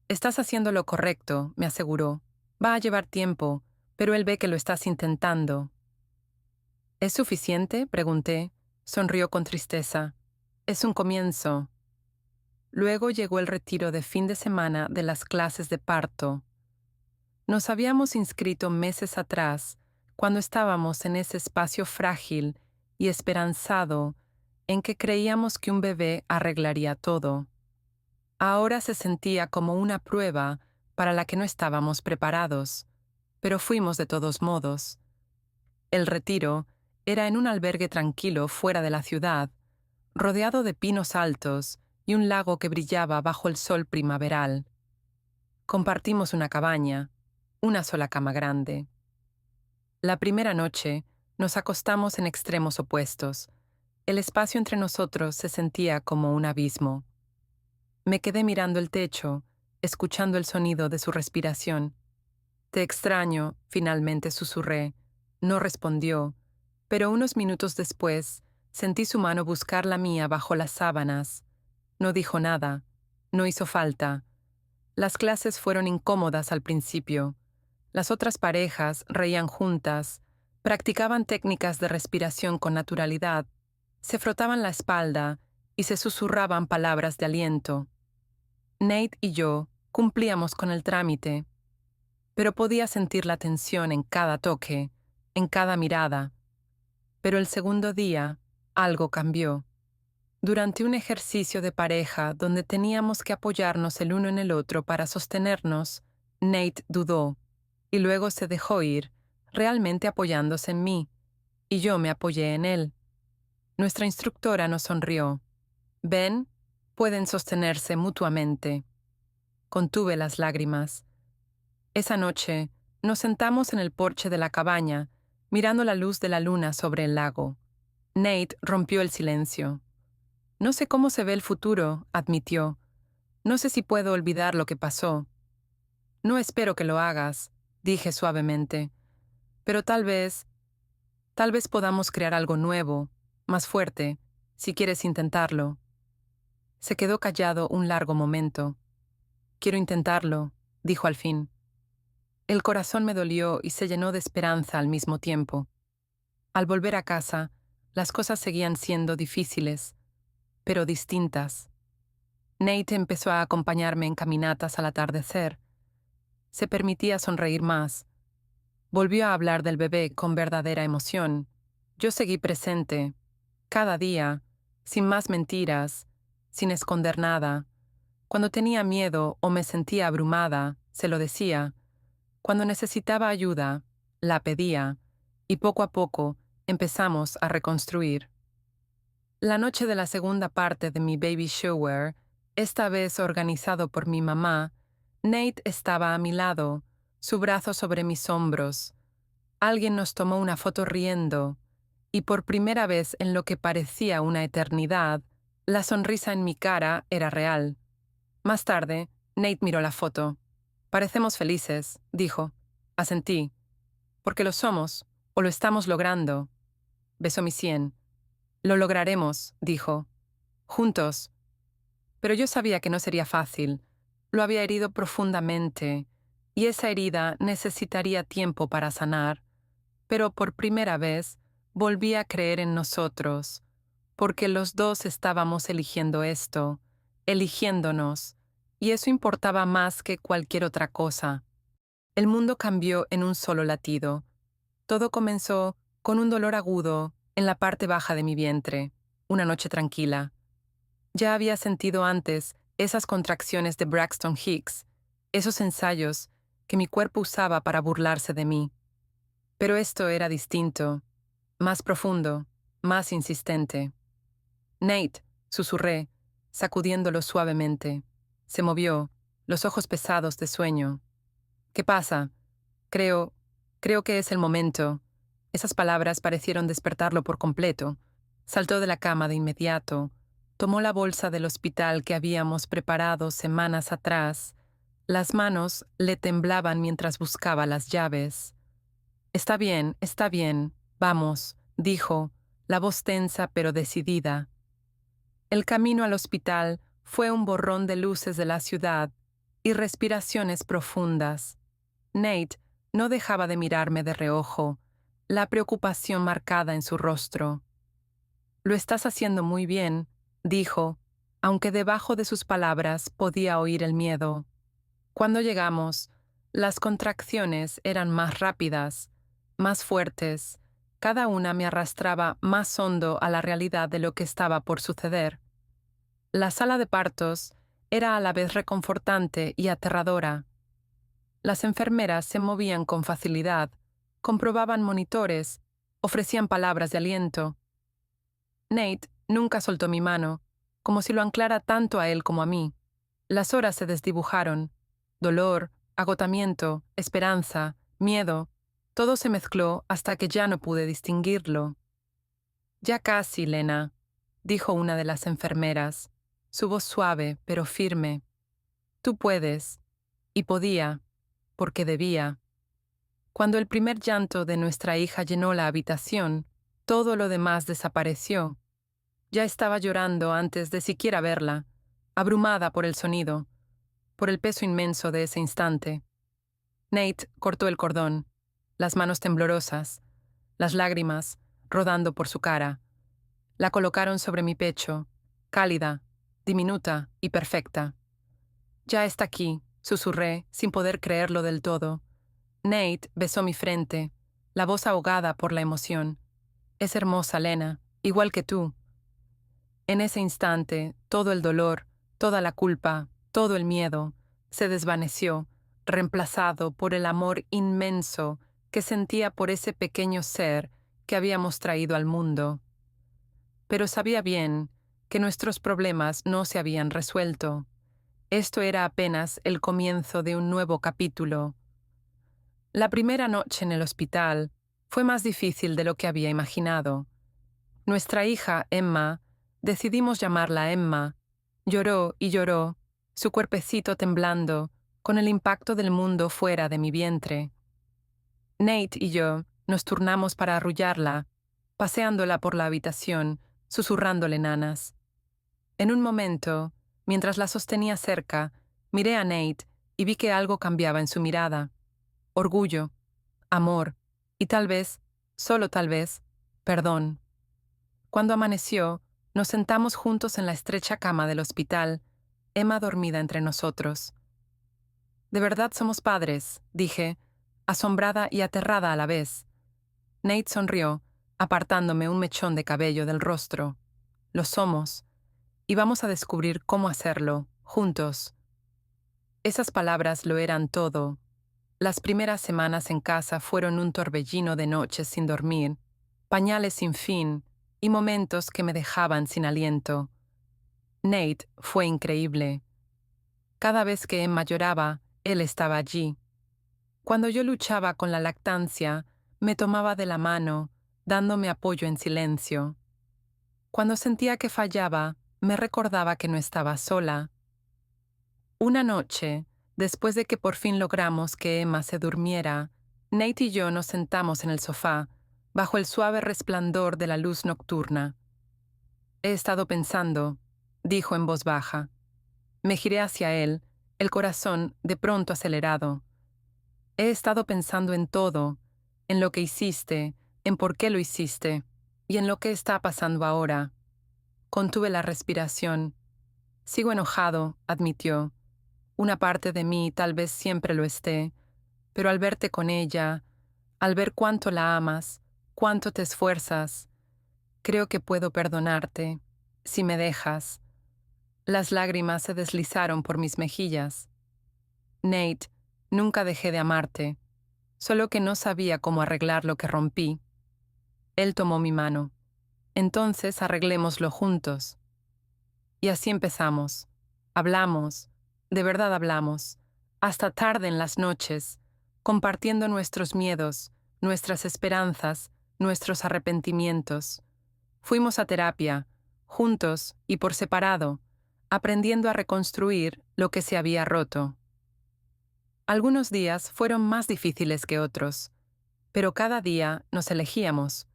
Estás haciendo lo correcto, me aseguró. Va a llevar tiempo, pero él ve que lo estás intentando. ¿Es suficiente?, pregunté. Sonrió con tristeza. Es un comienzo. Luego llegó el retiro de fin de semana de las clases de parto. Nos habíamos inscrito meses atrás, cuando estábamos en ese espacio frágil y esperanzado en que creíamos que un bebé arreglaría todo. Ahora se sentía como una prueba para la que no estábamos preparados, pero fuimos de todos modos. El retiro era en un albergue tranquilo fuera de la ciudad, rodeado de pinos altos y un lago que brillaba bajo el sol primaveral. Compartimos una cabaña, una sola cama grande. La primera noche nos acostamos en extremos opuestos. El espacio entre nosotros se sentía como un abismo. Me quedé mirando el techo, escuchando el sonido de su respiración. Te extraño, finalmente susurré. No respondió, pero unos minutos después sentí su mano buscar la mía bajo las sábanas. No dijo nada. No hizo falta. Las clases fueron incómodas al principio. Las otras parejas reían juntas, practicaban técnicas de respiración con naturalidad, se frotaban la espalda y se susurraban palabras de aliento. Nate y yo cumplíamos con el trámite, pero podía sentir la tensión en cada toque, en cada mirada. Pero el segundo día, algo cambió. Durante un ejercicio de pareja donde teníamos que apoyarnos el uno en el otro para sostenernos, Nate dudó, y luego se dejó ir, realmente apoyándose en mí, y yo me apoyé en él. Nuestra instructora nos sonrió. ¿Ven? Pueden sostenerse mutuamente. Contuve las lágrimas. Esa noche, nos sentamos en el porche de la cabaña, mirando la luz de la luna sobre el lago. Nate rompió el silencio. No sé cómo se ve el futuro, admitió. No sé si puedo olvidar lo que pasó. No espero que lo hagas, dije suavemente. Pero tal vez podamos crear algo nuevo, más fuerte, si quieres intentarlo. Se quedó callado un largo momento. Quiero intentarlo, dijo al fin. El corazón me dolió y se llenó de esperanza al mismo tiempo. Al volver a casa, las cosas seguían siendo difíciles, pero distintas. Nate empezó a acompañarme en caminatas al atardecer. Se permitía sonreír más. Volvió a hablar del bebé con verdadera emoción. Yo seguí presente, cada día, sin más mentiras, sin esconder nada. Cuando tenía miedo o me sentía abrumada, se lo decía. Cuando necesitaba ayuda, la pedía, y poco a poco empezamos a reconstruir. La noche de la segunda parte de mi baby shower, esta vez organizado por mi mamá, Nate estaba a mi lado, su brazo sobre mis hombros. Alguien nos tomó una foto riendo, y por primera vez en lo que parecía una eternidad, la sonrisa en mi cara era real. Más tarde, Nate miró la foto. Parecemos felices, dijo. Asentí. Porque lo somos, o lo estamos logrando. Besó mi sien. Lo lograremos, dijo. Juntos. Pero yo sabía que no sería fácil. Lo había herido profundamente, y esa herida necesitaría tiempo para sanar. Pero por primera vez volví a creer en nosotros, porque los dos estábamos eligiendo esto, eligiéndonos, y eso importaba más que cualquier otra cosa. El mundo cambió en un solo latido. Todo comenzó con un dolor agudo en la parte baja de mi vientre, una noche tranquila. Ya había sentido antes esas contracciones de Braxton Hicks, esos ensayos que mi cuerpo usaba para burlarse de mí. Pero esto era distinto, más profundo, más insistente. Nate, susurré, sacudiéndolo suavemente. Se movió, los ojos pesados de sueño. ¿Qué pasa? Creo que es el momento. Esas palabras parecieron despertarlo por completo. Saltó de la cama de inmediato, tomó la bolsa del hospital que habíamos preparado semanas atrás. Las manos le temblaban mientras buscaba las llaves. Está bien, vamos, dijo, la voz tensa pero decidida. El camino al hospital fue un borrón de luces de la ciudad y respiraciones profundas. Nate no dejaba de mirarme de reojo, la preocupación marcada en su rostro. Lo estás haciendo muy bien, dijo, aunque debajo de sus palabras podía oír el miedo. Cuando llegamos, las contracciones eran más rápidas, más fuertes, cada una me arrastraba más hondo a la realidad de lo que estaba por suceder. La sala de partos era a la vez reconfortante y aterradora. Las enfermeras se movían con facilidad, comprobaban monitores, ofrecían palabras de aliento. Nate nunca soltó mi mano, como si lo anclara tanto a él como a mí. Las horas se desdibujaron. Dolor, agotamiento, esperanza, miedo, todo se mezcló hasta que ya no pude distinguirlo. Ya casi, Lena, dijo una de las enfermeras, su voz suave pero firme. Tú puedes. Y podía, porque debía. Cuando el primer llanto de nuestra hija llenó la habitación, todo lo demás desapareció. Ya estaba llorando antes de siquiera verla, abrumada por el sonido, por el peso inmenso de ese instante. Nate cortó el cordón, las manos temblorosas, las lágrimas rodando por su cara. La colocaron sobre mi pecho, cálida, diminuta y perfecta. Ya está aquí, susurré, sin poder creerlo del todo. Nate besó mi frente, la voz ahogada por la emoción. Es hermosa, Lena, igual que tú. En ese instante, todo el dolor, toda la culpa, todo el miedo, se desvaneció, reemplazado por el amor inmenso que sentía por ese pequeño ser que habíamos traído al mundo. Pero sabía bien que nuestros problemas no se habían resuelto. Esto era apenas el comienzo de un nuevo capítulo. La primera noche en el hospital fue más difícil de lo que había imaginado. Nuestra hija, Emma, decidimos llamarla Emma, lloró y lloró, su cuerpecito temblando, con el impacto del mundo fuera de mi vientre. Nate y yo nos turnamos para arrullarla, paseándola por la habitación, susurrándole nanas. En un momento, mientras la sostenía cerca, miré a Nate y vi que algo cambiaba en su mirada. Orgullo, amor y tal vez, solo tal vez, perdón. Cuando amaneció, nos sentamos juntos en la estrecha cama del hospital, Emma dormida entre nosotros. «De verdad somos padres», dije, asombrada y aterrada a la vez. Nate sonrió, apartándome un mechón de cabello del rostro. «Lo somos, y vamos a descubrir cómo hacerlo, juntos». Esas palabras lo eran todo. Las primeras semanas en casa fueron un torbellino de noches sin dormir, pañales sin fin y momentos que me dejaban sin aliento. Nate fue increíble. Cada vez que Emma lloraba, él estaba allí. Cuando yo luchaba con la lactancia, Me tomaba de la mano, dándome apoyo en silencio. Cuando sentía que fallaba, me recordaba que no estaba sola. Una noche, después de que por fin logramos que Emma se durmiera, Nate y yo nos sentamos en el sofá, bajo el suave resplandor de la luz nocturna. He estado pensando, dijo en voz baja. Me giré hacia él, el corazón de pronto acelerado. He estado pensando en todo, en lo que hiciste, en por qué lo hiciste, y en lo que está pasando ahora. Contuve la respiración. Sigo enojado, admitió. Una parte de mí tal vez siempre lo esté, pero al verte con ella, al ver cuánto la amas, cuánto te esfuerzas, creo que puedo perdonarte, si me dejas. Las lágrimas se deslizaron por mis mejillas. Nate, nunca dejé de amarte, solo que no sabía cómo arreglar lo que rompí. Él tomó mi mano. Entonces arreglémoslo juntos. Y así empezamos. Hablamos, de verdad hablamos, hasta tarde en las noches, compartiendo nuestros miedos, nuestras esperanzas, nuestros arrepentimientos. Fuimos a terapia, juntos y por separado, aprendiendo a reconstruir lo que se había roto. Algunos días fueron más difíciles que otros, pero cada día nos elegíamos.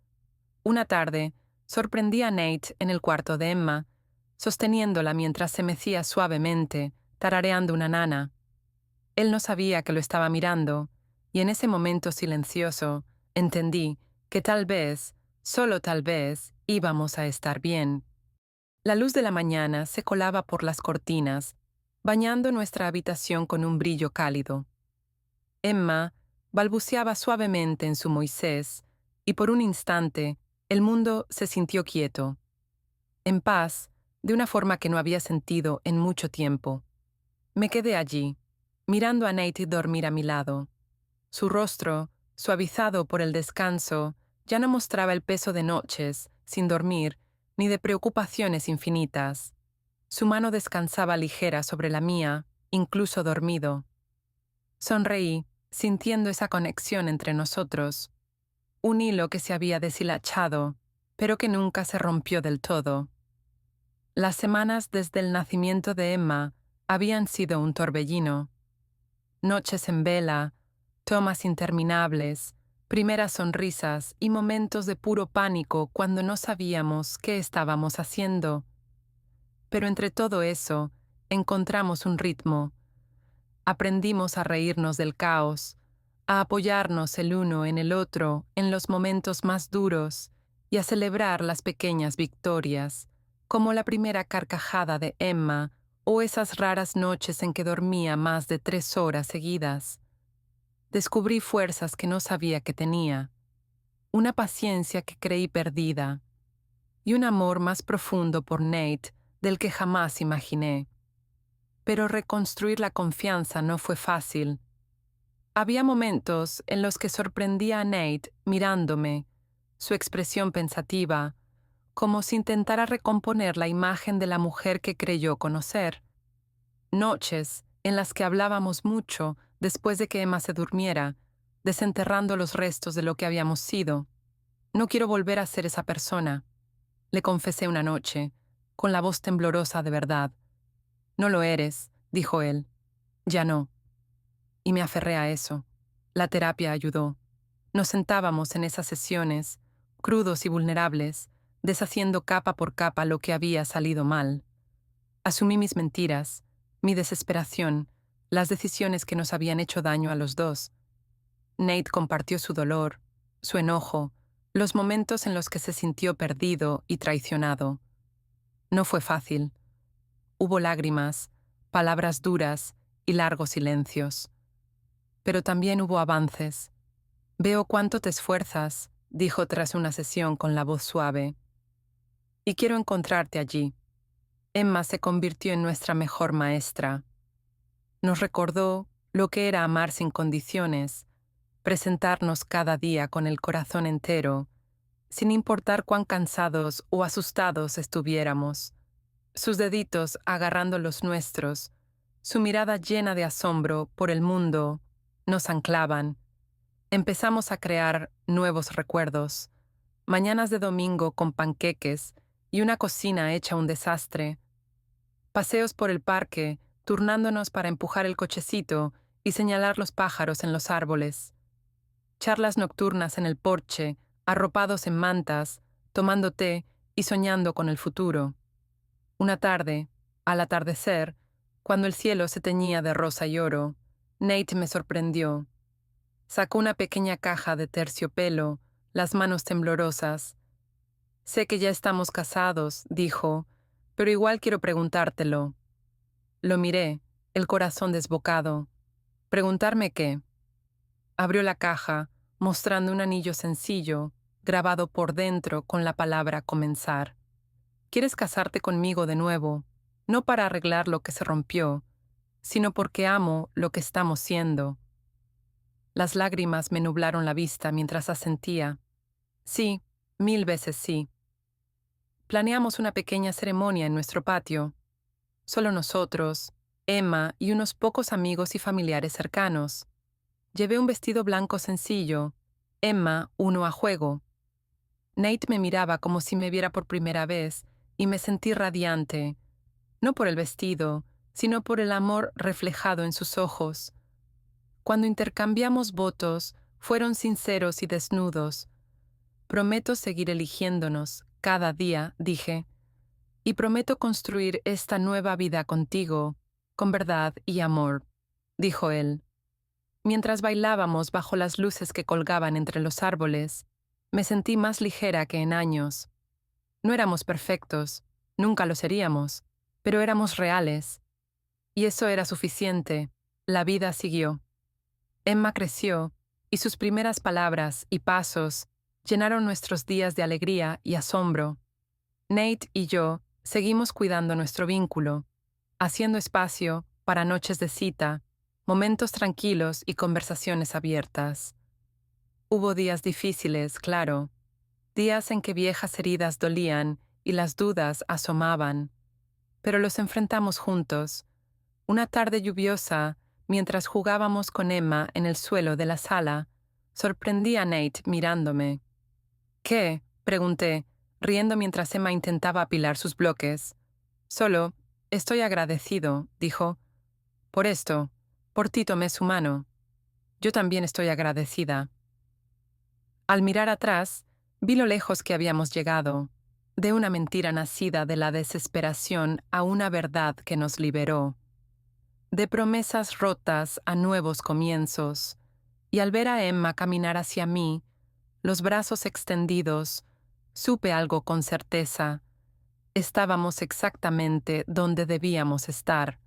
Una tarde, sorprendí a Nate en el cuarto de Emma, sosteniéndola mientras se mecía suavemente, tarareando una nana. Él no sabía que lo estaba mirando, y en ese momento silencioso, entendí que tal vez, solo tal vez, íbamos a estar bien. La luz de la mañana se colaba por las cortinas, bañando nuestra habitación con un brillo cálido. Emma balbuceaba suavemente en su Moisés, y por un instante el mundo se sintió quieto, en paz, de una forma que no había sentido en mucho tiempo. Me quedé allí, mirando a Nate dormir a mi lado. Su rostro, suavizado por el descanso, ya no mostraba el peso de noches, sin dormir, ni de preocupaciones infinitas. Su mano descansaba ligera sobre la mía, incluso dormido. Sonreí, sintiendo esa conexión entre nosotros. Un hilo que se había deshilachado, pero que nunca se rompió del todo. Las semanas desde el nacimiento de Emma habían sido un torbellino. Noches en vela, tomas interminables, primeras sonrisas y momentos de puro pánico cuando no sabíamos qué estábamos haciendo. Pero entre todo eso, encontramos un ritmo. Aprendimos a reírnos del caos, a apoyarnos el uno en el otro en los momentos más duros y a celebrar las pequeñas victorias, como la primera carcajada de Emma o esas raras noches en que dormía más de 3 horas seguidas. Descubrí fuerzas que no sabía que tenía, una paciencia que creí perdida y un amor más profundo por Nate del que jamás imaginé. Pero reconstruir la confianza no fue fácil. Había momentos en los que sorprendía a Nate mirándome, su expresión pensativa, como si intentara recomponer la imagen de la mujer que creyó conocer. Noches en las que hablábamos mucho después de que Emma se durmiera, desenterrando los restos de lo que habíamos sido. No quiero volver a ser esa persona, le confesé una noche, con la voz temblorosa de verdad. No lo eres, dijo él. Ya no. Y me aferré a eso. La terapia ayudó. Nos sentábamos en esas sesiones, crudos y vulnerables, deshaciendo capa por capa lo que había salido mal. Asumí mis mentiras, mi desesperación, las decisiones que nos habían hecho daño a los dos. Nate compartió su dolor, su enojo, los momentos en los que se sintió perdido y traicionado. No fue fácil. Hubo lágrimas, palabras duras y largos silencios. Pero también hubo avances. Veo cuánto te esfuerzas, dijo tras una sesión con la voz suave. Y quiero encontrarte allí. Emma se convirtió en nuestra mejor maestra. Nos recordó lo que era amar sin condiciones, presentarnos cada día con el corazón entero, sin importar cuán cansados o asustados estuviéramos. Sus deditos agarrando los nuestros, su mirada llena de asombro por el mundo, nos anclaban. Empezamos a crear nuevos recuerdos, mañanas de domingo con panqueques y una cocina hecha un desastre, paseos por el parque, turnándonos para empujar el cochecito y señalar los pájaros en los árboles, charlas nocturnas en el porche, arropados en mantas, tomando té y soñando con el futuro. Una tarde, al atardecer, cuando el cielo se teñía de rosa y oro, Nate me sorprendió. Sacó una pequeña caja de terciopelo, las manos temblorosas. Sé que ya estamos casados, dijo, pero igual quiero preguntártelo. Lo miré, el corazón desbocado. ¿Preguntarme qué? Abrió la caja, mostrando un anillo sencillo, grabado por dentro con la palabra comenzar. ¿Quieres casarte conmigo de nuevo? No para arreglar lo que se rompió, sino porque amo lo que estamos siendo. Las lágrimas me nublaron la vista mientras asentía. Sí, 1000 veces sí. Planeamos una pequeña ceremonia en nuestro patio. Solo nosotros, Emma y unos pocos amigos y familiares cercanos. Llevé un vestido blanco sencillo, Emma uno a juego. Nate me miraba como si me viera por primera vez y me sentí radiante, no por el vestido, sino por el amor reflejado en sus ojos. Cuando intercambiamos votos, fueron sinceros y desnudos. Prometo seguir eligiéndonos cada día, dije, y prometo construir esta nueva vida contigo, con verdad y amor, dijo él. Mientras bailábamos bajo las luces que colgaban entre los árboles, me sentí más ligera que en años. No éramos perfectos, nunca lo seríamos, pero éramos reales. Y eso era suficiente. La vida siguió. Emma creció, y sus primeras palabras y pasos llenaron nuestros días de alegría y asombro. Nate y yo seguimos cuidando nuestro vínculo, haciendo espacio para noches de cita, momentos tranquilos y conversaciones abiertas. Hubo días difíciles, claro, días en que viejas heridas dolían y las dudas asomaban, pero los enfrentamos juntos. Una tarde lluviosa, mientras jugábamos con Emma en el suelo de la sala, sorprendí a Nate mirándome. ¿Qué? Pregunté, riendo mientras Emma intentaba apilar sus bloques. Solo, estoy agradecido, dijo. Por esto, por ti tomé su mano. Yo también estoy agradecida. Al mirar atrás, vi lo lejos que habíamos llegado, de una mentira nacida de la desesperación a una verdad que nos liberó, de promesas rotas a nuevos comienzos, y al ver a Emma caminar hacia mí, los brazos extendidos, supe algo con certeza. Estábamos exactamente donde debíamos estar.